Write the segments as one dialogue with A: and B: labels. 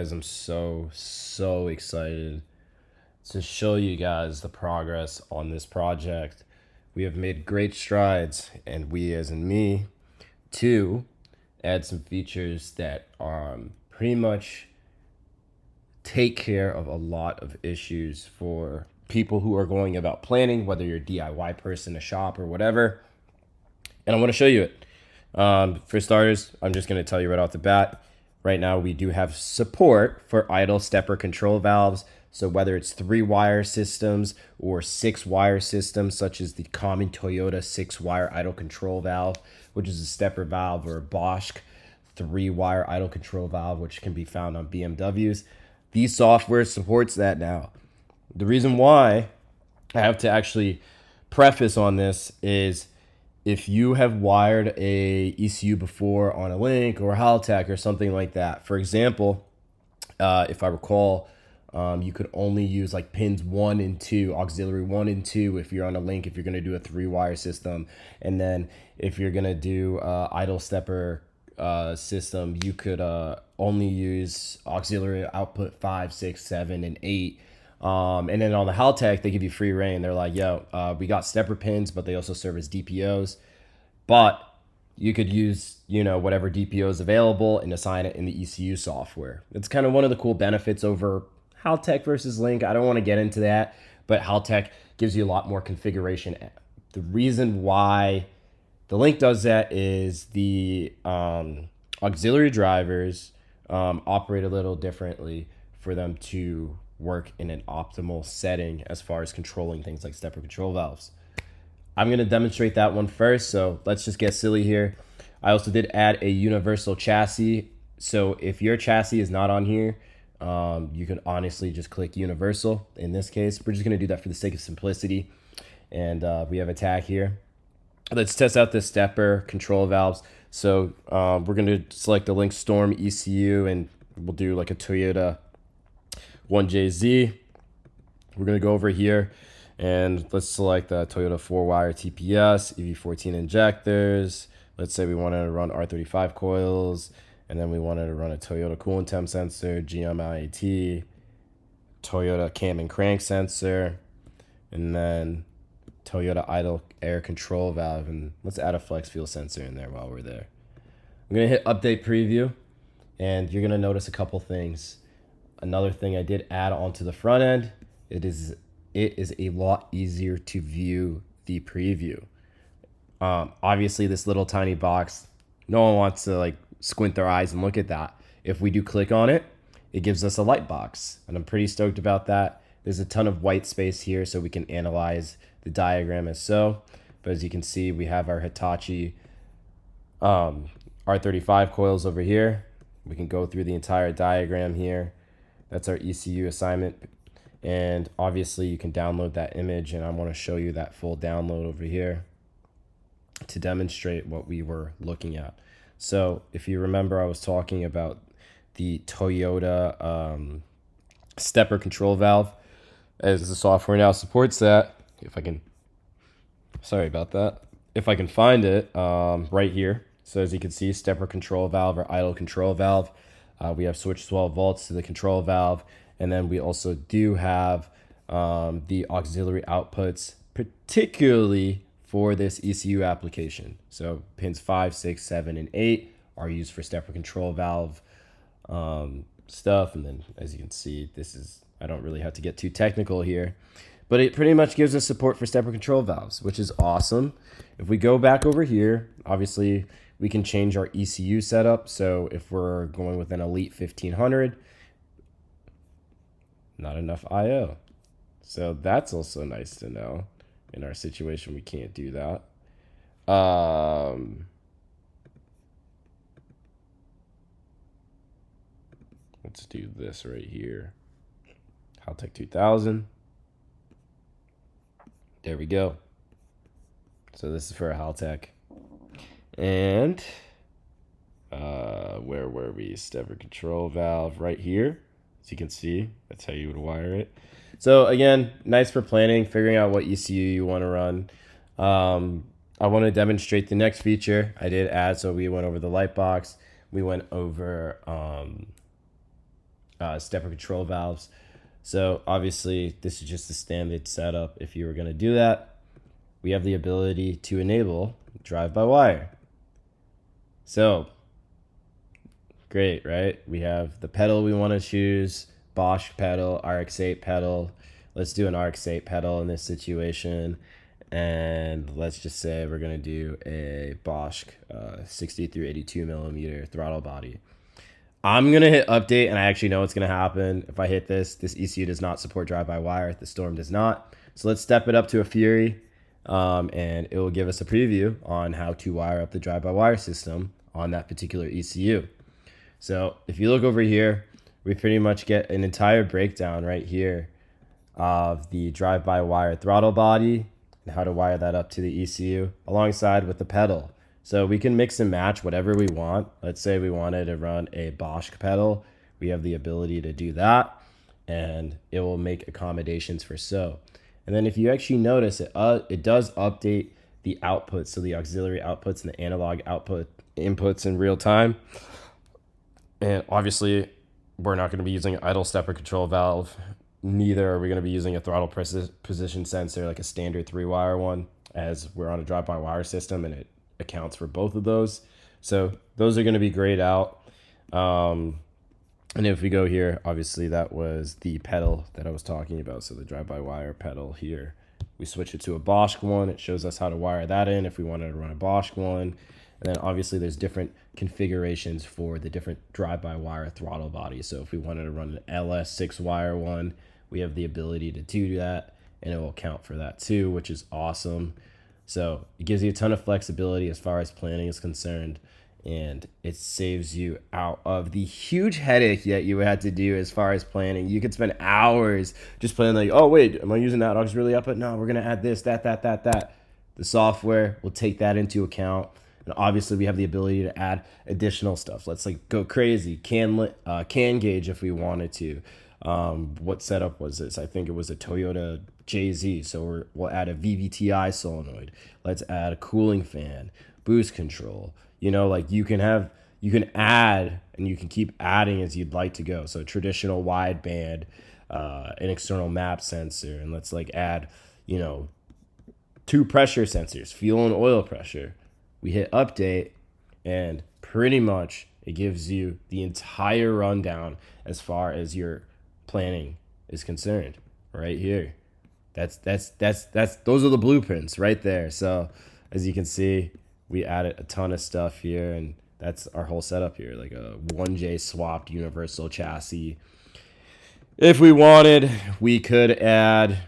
A: Guys, I'm so excited to show you guys the progress on this project. We have made great strides, and we, as in me, to add some features that pretty much take care of a lot of issues for people who are going about planning, whether you're a DIY person, a shop, or whatever. And I want to show you it. For starters, I'm just going to tell you right off the bat. Right now, we do have support for idle stepper control valves. So whether it's 3-wire systems or 6-wire systems, such as the common Toyota 6-wire idle control valve, which is a stepper valve, or a Bosch 3-wire idle control valve, which can be found on BMWs, these software supports that now. The reason why I have to actually preface on this is if you have wired a ECU before on a Link or a Haltech or something like that. For example, if I recall, you could only use like pins 1 and 2, auxiliary 1 and 2 if you're on a Link, if you're going to do a 3-wire system. And then if you're going to do idle stepper system, you could only use auxiliary output 5, 6, 7, and 8. And then on the Haltech, they give you free reign. They're like, yo, we got stepper pins, but they also serve as DPOs. But you could use, whatever DPO is available and assign it in the ECU software. It's kind of one of the cool benefits over Haltech versus Link. I don't want to get into that, but Haltech gives you a lot more configuration. The reason why the Link does that is the auxiliary drivers operate a little differently for them to work in an optimal setting as far as controlling things like stepper control valves. I'm going to demonstrate that one first, so let's just get silly here. I also did add a universal chassis, so if your chassis is not on here, you can honestly just click universal. In this case, we're just going to do that for the sake of simplicity, and we have a tag here. Let's test out the stepper control valves. So we're going to select the Link Storm ECU, and we'll do like a Toyota 1JZ. We're going to go over here and let's select the Toyota 4-wire TPS, EV14 injectors. Let's say we wanted to run R35 coils, and then we wanted to run a Toyota coolant temp sensor, GMIAT, Toyota cam and crank sensor, and then Toyota idle air control valve. And let's add a flex fuel sensor in there while we're there. I'm going to hit update preview, and you're going to notice a couple things. Another thing I did add onto the front end, it is a lot easier to view the preview. Obviously, this little tiny box, no one wants to like squint their eyes and look at that. If we do click on it, it gives us a light box, and I'm pretty stoked about that. There's a ton of white space here, so we can analyze the diagram as so. But as you can see, we have our Hitachi R35 coils over here. We can go through the entire diagram here. That's our ECU assignment. And obviously you can download that image, and I want to show you that full download over here to demonstrate what we were looking at. So if you remember, I was talking about the Toyota stepper control valve, as the software now supports that. If I can, sorry about that. If I can find it right here. So as you can see, stepper control valve or idle control valve. We have switched 12 volts to the control valve. And then we also do have the auxiliary outputs, particularly for this ECU application. So pins 5, 6, 7, and 8 are used for stepper control valve stuff. And then as you can see, this is, I don't really have to get too technical here, but it pretty much gives us support for stepper control valves, which is awesome. If we go back over here, obviously we can change our ECU setup. So if we're going with an Elite 1500, not enough IO. So that's also nice to know. In our situation, we can't do that. Let's do this right here. Haltech 2000. There we go. So this is for a Haltech. And where were we? Stepper control valve right here. As you can see, that's how you would wire it. So again, nice for planning, figuring out what ECU you want to run. I want to demonstrate the next feature I did add. So we went over the light box. We went over stepper control valves. So obviously this is just the standard setup. If you were going to do that, we have the ability to enable drive-by-wire. So great, right? We have the pedal we want to choose, Bosch pedal, RX-8 pedal. Let's do an RX-8 pedal in this situation. And let's just say we're going to do a Bosch 60 through 82 millimeter throttle body. I'm going to hit update, and I actually know what's going to happen. If I hit this ECU does not support drive-by-wire. The Storm does not. So let's step it up to a Fury, and it will give us a preview on how to wire up the drive-by-wire system on that particular ECU. So if you look over here, we pretty much get an entire breakdown right here of the drive-by-wire throttle body and how to wire that up to the ECU alongside with the pedal. So we can mix and match whatever we want. Let's say we wanted to run a Bosch pedal. We have the ability to do that, and it will make accommodations for so. And then if you actually notice, it does update the outputs, so the auxiliary outputs and the analog output inputs in real time. And obviously, we're not going to be using an idle stepper control valve. Neither are we going to be using a throttle position sensor like a standard 3-wire one, as we're on a drive-by-wire system and it accounts for both of those. So those are going to be grayed out. And if we go here, obviously that was the pedal that I was talking about. So the drive-by-wire pedal here, we switch it to a Bosch one. It shows us how to wire that in if we wanted to run a Bosch one. And then obviously there's different configurations for the different drive-by-wire throttle bodies. So if we wanted to run an LS 6-wire one, we have the ability to do that, and it will account for that too, which is awesome. So it gives you a ton of flexibility as far as planning is concerned, and it saves you out of the huge headache that you had to do as far as planning. You could spend hours just planning like, oh wait, am I using that auxiliary output? No, we're gonna add this, that. The software will take that into account. And obviously we have the ability to add additional stuff. Let's like go crazy. Can gauge if we wanted to. What setup was this? I think it was a Toyota JZ. So we'll add a VVTi solenoid. Let's add a cooling fan, boost control. You know, like you can add and you can keep adding as you'd like to go. So traditional wideband, an external map sensor, and let's like add, 2 pressure sensors, fuel and oil pressure. We hit update, and pretty much it gives you the entire rundown as far as your planning is concerned right here. That's those are the blueprints right there. So as you can see, we added a ton of stuff here, and that's our whole setup here, like a 1J swapped universal chassis. If we wanted, we could add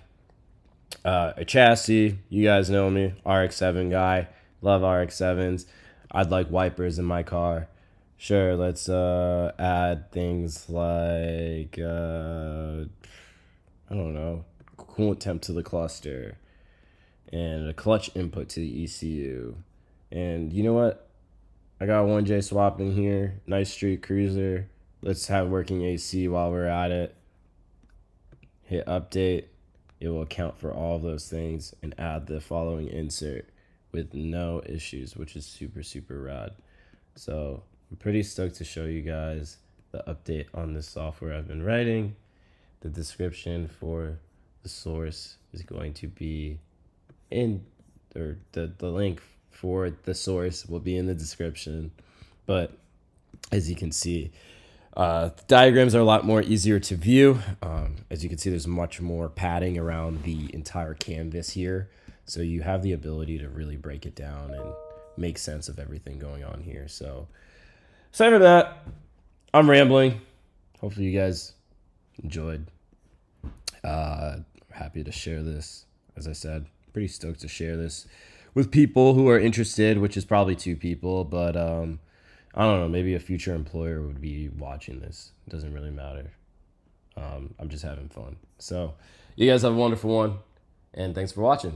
A: a chassis. You guys know me, RX-7 guy. Love RX-7s. I'd like wipers in my car. Sure, let's add things like, I don't know, coolant temp to the cluster and a clutch input to the ECU. And you know what? I got 1J swap in here. Nice street cruiser. Let's have working AC while we're at it. Hit update. It will account for all of those things and add the following insert with no issues, which is super, super rad. So I'm pretty stoked to show you guys the update on this software I've been writing. The description for the source is going to be in, or the link for the source will be in the description. But as you can see, the diagrams are a lot more easier to view. As you can see, there's much more padding around the entire canvas here. So you have the ability to really break it down and make sense of everything going on here. So aside from that, I'm rambling. Hopefully you guys enjoyed. Happy to share this. As I said, pretty stoked to share this with people who are interested, which is probably 2 people, but I don't know, maybe a future employer would be watching this. It doesn't really matter. I'm just having fun. So you guys have a wonderful one, and thanks for watching.